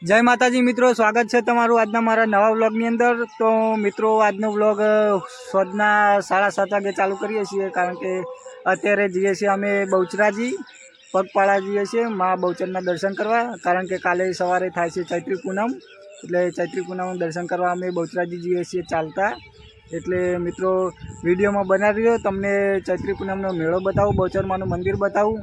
जय माताजी मित्रों, स्वागत है तमारू आज मारा नवा व्लॉगनी अंदर। तो मित्रों आजनो व्लॉग सोजना 7:30 वागे चालू करीए छीए, कारण के अत्यारे जीए छीए अमे बहुचराजी पगपाळा जीए छीए माँ बहुचरना दर्शन करवा। कारण के काले सवारे थाय छे चैत्री पूनम, एटले चैत्री पूनम दर्शन करवा अमे बहुचराजी जीए छीए चालता। एटले मित्रों विडियो में बना रह्यो, तमने चैत्री पूनमनो मेळो बतावुं, बहुचर मानुं मंदिर बतावुं।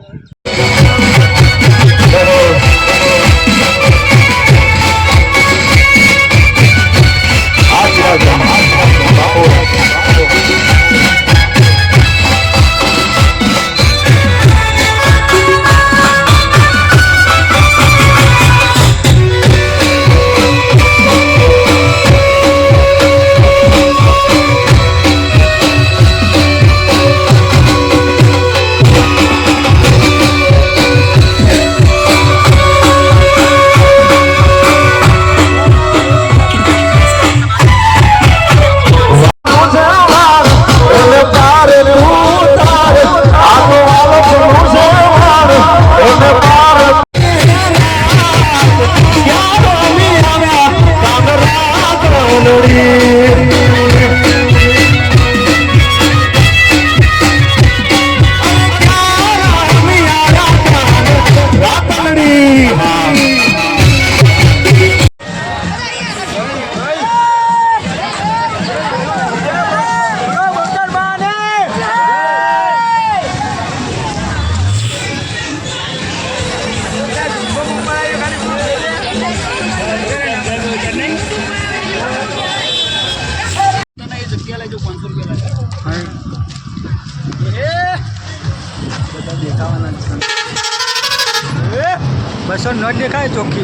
बस नोट देखाय चौकी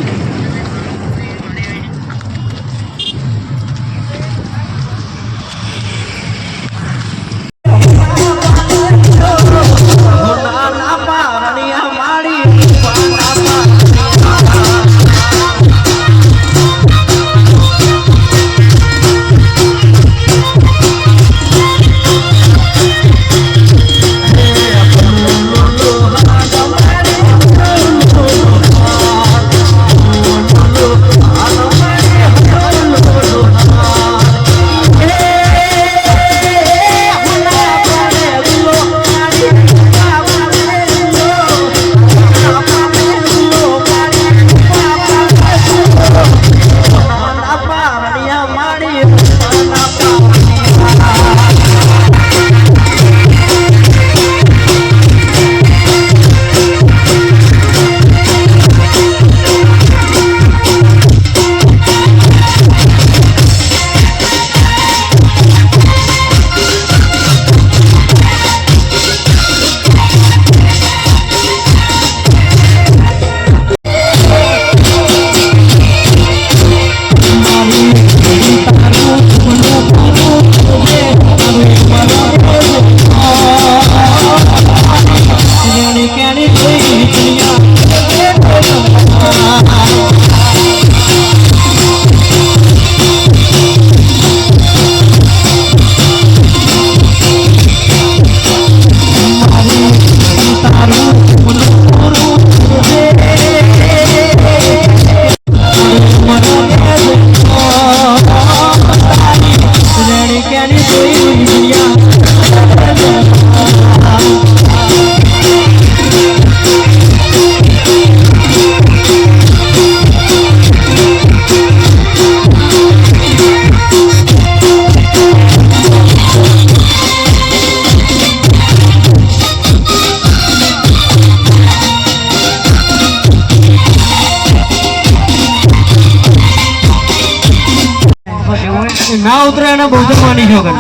ना उतरे ना बहुचर मानी जोगन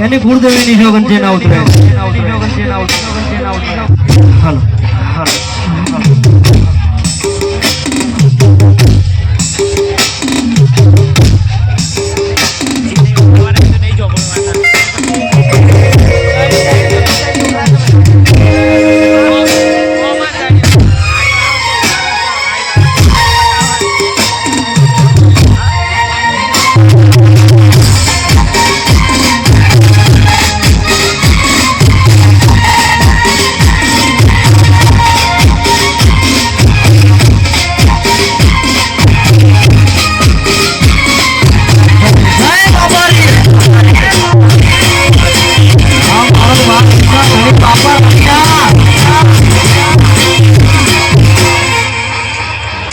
यानी कुलदेवी नी जोगन जे ना उतरे हेलो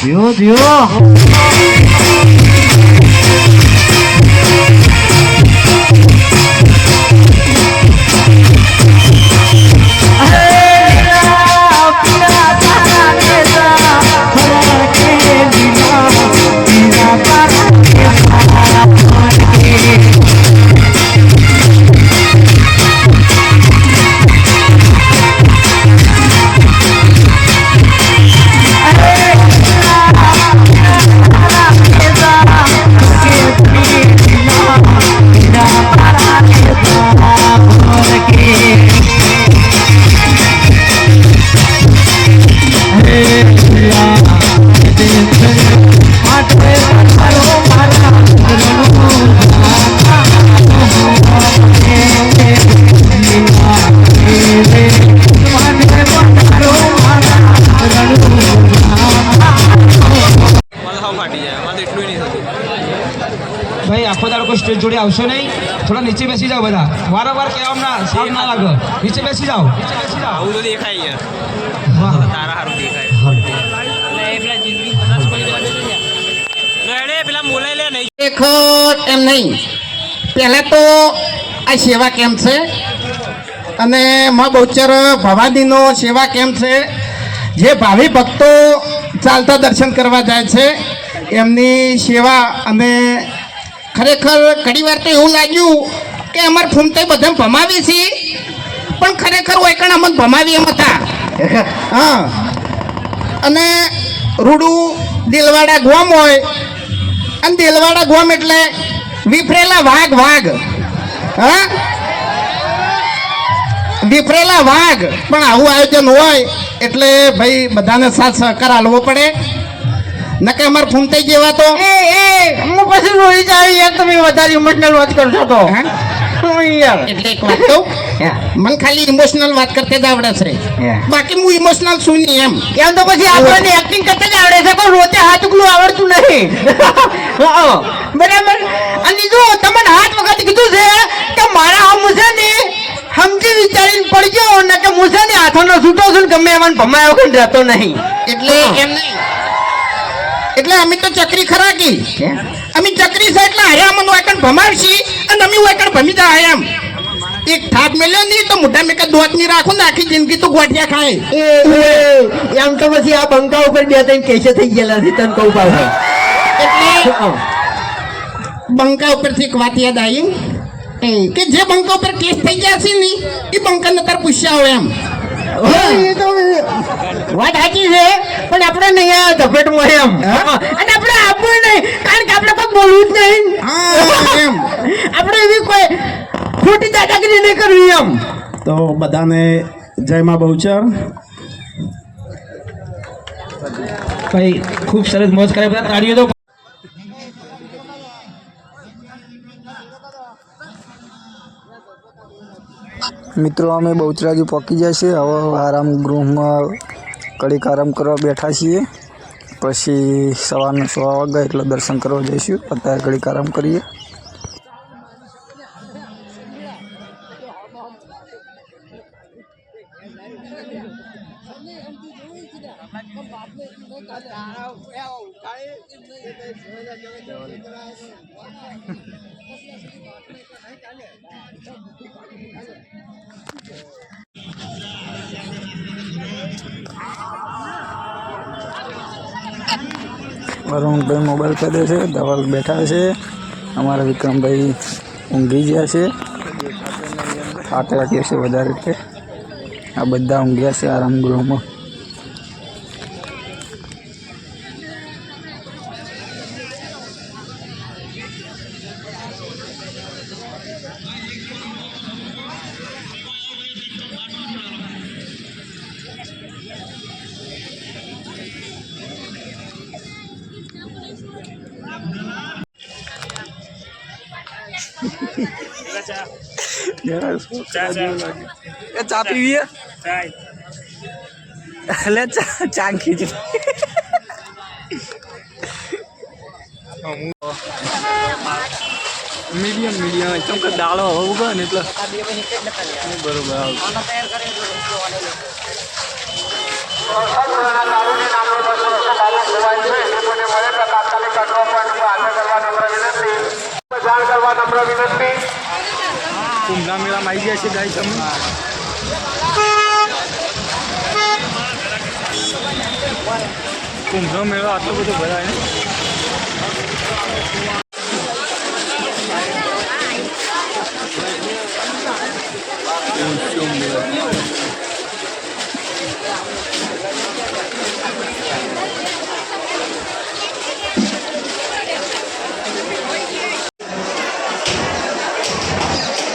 જીઓ જીઓ ભાઈ આખો દાડો કોઈ સ્ટેજ જોડે આવશો નહીં, થોડા નીચે બેસી જાઓ બધા, વારંવાર કહેવામાં સાફ ના લાગે, નીચે બેસી જાઓ. આવું તો દેખાય યાર, હા તારા હારું દેખાય. પેલા બોલાય લે નહીં એમ નહીં. પહેલાં તો આ સેવા કેમ્પ છે અને મા બહુચર ભવાનીનો સેવા કેમ્પ છે. જે ભાવિ ભક્તો ચાલતા દર્શન કરવા જાય છે એમની સેવા. અને ખરેખર ઘણી વાર તો એવું લાગ્યું કે અમારે ફૂમતાઈ બધા ભમાવી છે, પણ ખરેખર ઓયકણ અમને ભમાવી એમ હતા. હા, અને રૂડું દિલવાડા ગોમ હોય, અને દિલવાડા ગોમ એટલે વિફરેલા વાઘ. હા, વિફરેલા વાઘ. પણ આવું આયોજન હોય એટલે ભાઈ બધાને સાથ સહકાર આલવો પડે. નકે અમારે ફૂમતાઈ જેવા તો હું પછી રોઈ જાય યાર, તમે વધારે ઇમોશનલ વાત કરશો તો. એટલે એક વાત કહું, મને ખાલી ઇમોશનલ વાત કરતે જ આવડે છે, બાકી હું ઇમોશનલ છું નહીં એમ તો પછી આપણને એક્ટિંગ કરતે જ આવડે છે, પણ રોતે હાથ ઉકલું આવડતું નહીં. બરાબર. અને જો તમને હાથ વખત કીધું છે કે મારા આમ છે ને સમજી વિચારીને પડજો, ને કે હું છે ને હાથોનો છૂટો છું, ગમે એમાં ભમાયો વખત રહેતો નહીં. એટલે એમ નહીં, એટલે અમે તો ચક્રી ખરાકી, અમે ચક્રી છે એટલે હારે અમને વાકણ ભમાવશી અને અમે વાકણ ભમી જાય એમ. એક થાપ મેલ્યો નહીં તો મોટા મેં દોત ની રાખું ને આખી જિંદગી તો ગોઠિયા ખાય. એમ તો પછી આ બંકા ઉપર બે ત્રણ કેસે થઈ ગયેલા છે, તને કહું પાછા. એટલે બંકા ઉપરથી એક વાત યાદ આવી કે જે બંકા ઉપર કેસ થઈ ગયા છે ને એ બંકા ને તાર પૂછ્યા હોય એમ. એ તો વાત સાચી છે, પણ આપણે નહીં આ ઝપેટમાં એમ, અને આપણે આપવું નહીં, કારણ કે આપણે કોઈ બોલવું જ નહીં. એમ આપણે એવી કોઈ ખોટી દાદાગીરી નહીં કરવી એમ. તો બધાને જય માં બહુચર. ભાઈ ખૂબ સરસ મોજ કરે, બધા તાળીઓ તો. મિત્રો અમે બહુચરાજી પહોંચી જાય છે. હવે આરામ ગૃહમાં કડીક આરામ કરવા બેઠા છીએ. પછી સવારના 6 વાગે એટલે દર્શન કરવા જઈશું. અત્યારે કડીક આરામ કરીએ. વરુણભાઈ મોબાઈલ કરે છે, ધવલ બેઠા છે, અમારા વિક્રમભાઈ ઊંઘી ગયા છે. હાથ રાખીએ છે વધારે એટલે આ બધા ઊંઘ્યા છે આરામ ગૃહમાં. ચા પીવી એટલે ચા ખીચડી મીડિયમ એકદમ કે દાળો હોવું ગયો ને એટલે બરોબર આવશે. દાન કરવા નમ્ર વિનંતી. કુંભના મેળામાં આવી ગયા છે ગાઈસ અમે. કુંભનો મેળો આટલો બધો ભરાય ને.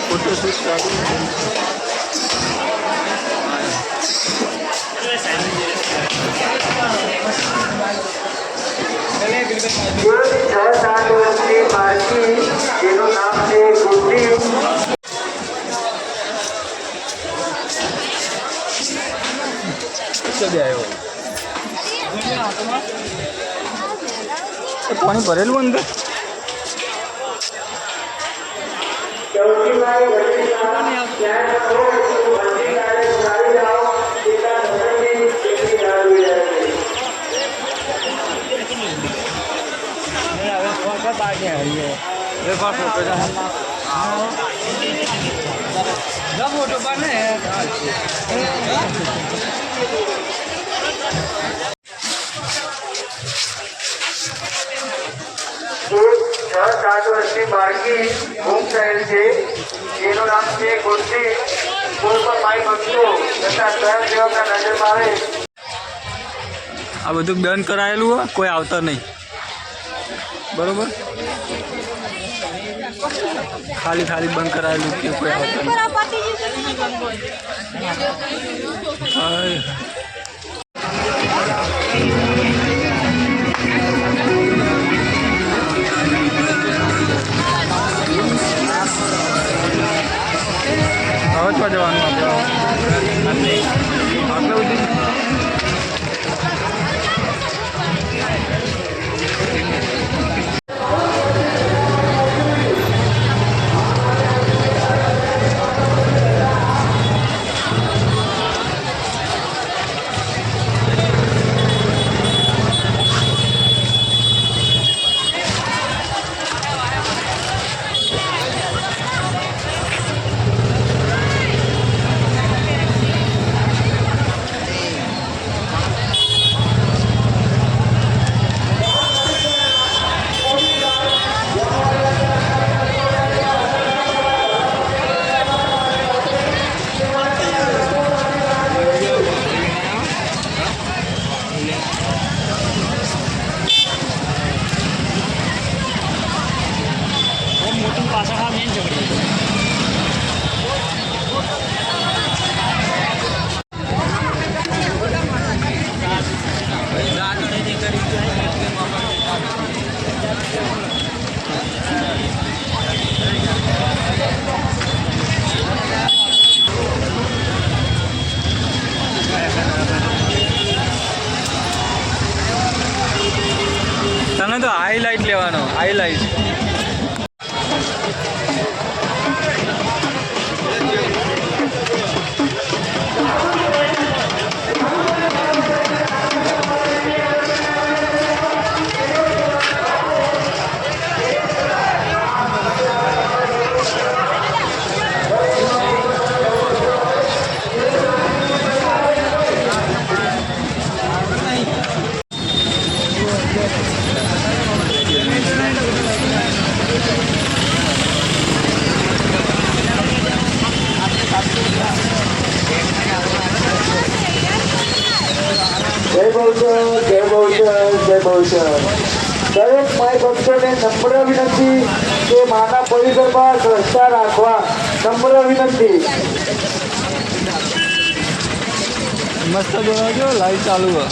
ફોટોશૂટ ચાલુ. જેનું નામ છે ગુરદીપ. પાણી ભરેલું અંદર. છ સાત વર્ષની બાળકી ગુમ થયેલ છે. જેનું નામ છે ગુરદીપ. કોઈ પણ માઈ ભક્તો તથા સ્વયંસેવકના નજરમાં આવે. આ બધું બંધ કરાયેલું હોય, કોઈ આવતા નહીં. બરોબર, ખાલી ખાલી બંધ કરાયેલું કે કોઈ આવતા નહીં. હાય. હવે જવાનું આપણે આટલું બધું. તને તો હાઈલાઇટ લેવાનો, હાઈલાઇટ. જય બહુચર, જય બહુચર, જય બહુચર. દરેક માય ભક્તોને નમ્ર વિનંતી કે માના પરિસરમાં સ્વચ્છતા રાખવા. નમ્ર વિનંતી. મસ્ત બનાવજો, લાઈટ ચાલુ હોય.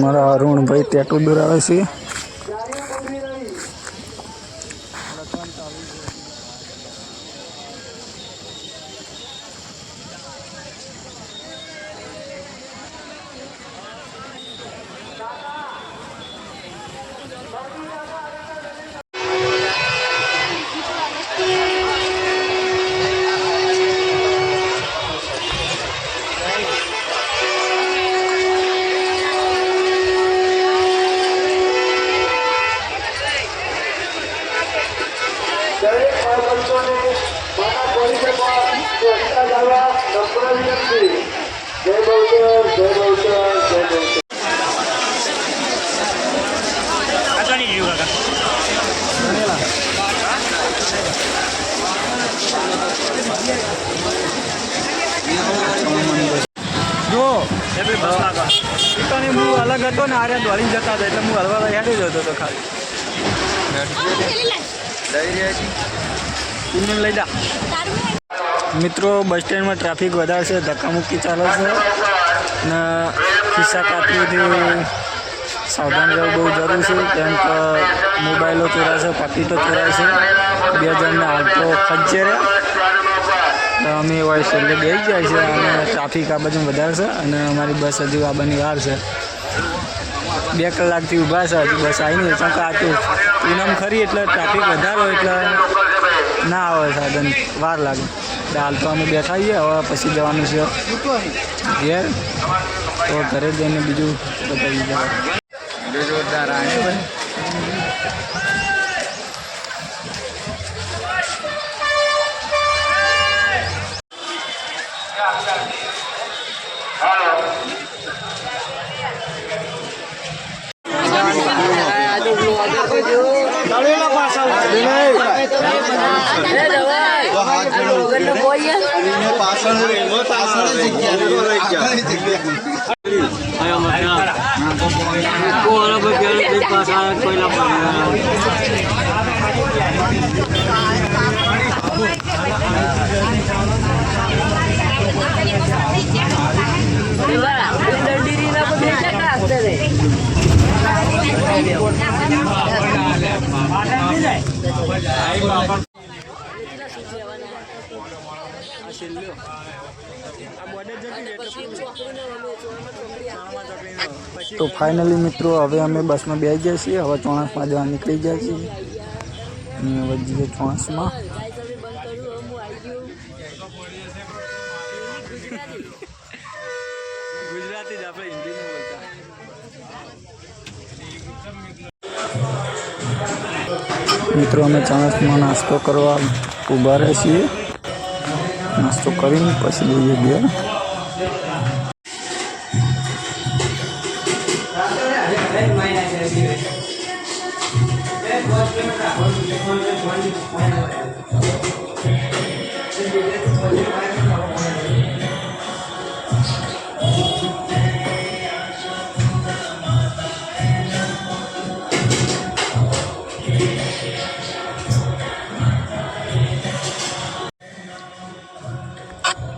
મારા અરુણભાઈ ટેટુ દોરાવે છે. જો હું અલગ હતો ને આરે દોડીને જતા હતા એટલે હું હલવા હેડી જતો હતો ખાલી લઈ જા. મિત્રો બસ સ્ટેન્ડમાં ટ્રાફિક વધારે છે, ધક્કામુક્કી ચાલે છે ને ખિસ્સા કાપીથી સાવધાન રહેવું બહુ જરૂર છે, કેમ કે મોબાઈલો ચોરાશે, પાકીટો ચોરાશે. 2 જણને હાલ તો ખંચે રહ્યા અમે હોય છેલ્લે બેસી જાય છે અને ટ્રાફિક આ બાજુ વધારે છે અને અમારી બસ હજુ આવવાની વાર છે. 2 કલાકથી ઊભા છે, હજુ બસ આવી નહીં. કારણ કે આ તો પૂનમ ખરી એટલે ટ્રાફિક વધારે હોય એટલે ના આવે સાધન, વાર લાગે. એટલે હાલ તો અમે બેઠા છીએ, હવે પછી જવાનું છે ઘેર. તો ઘરે જઈને બીજું બતાવી જવા. જોરદાર આને ભાઈ તો ફાઇનલી મિત્રો હવે અમે બસમાં બેસી ગયા છીએ. હવે ચોણાસમાં જવા નીકળી ગયા છીએ અને હવે જઈએ ચોણાસમાં. ગુજરાતી જ આપણે હિન્દી નહીં બોલતા. મિત્રો અમે ચોણાસમાં નાસ્તો કરવા ઊભા રહે છીએ. નાસ્તો કરીને પછી જઈએ ઘેર.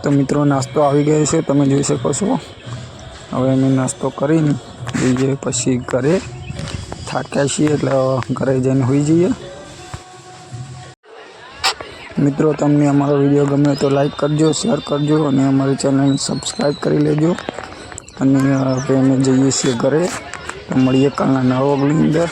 તો મિત્રો નાસ્તો આવી ગયો છે, તમે જોઈ શકો છો. હવે અમે નાસ્તો કરીને જઈએ પછી ઘરે. થાક્યા છીએ એટલે ઘરે જઈને હોઈ જઈએ. મિત્રો તમને અમારો વિડીયો ગમે તો લાઈક કરજો, શેર કરજો અને અમારી ચેનલને સબસ્ક્રાઈબ કરી લેજો. અને હવે અમે જઈએ છીએ ઘરે. તો મળીએ કાલના નવા વ્લોગની અંદર.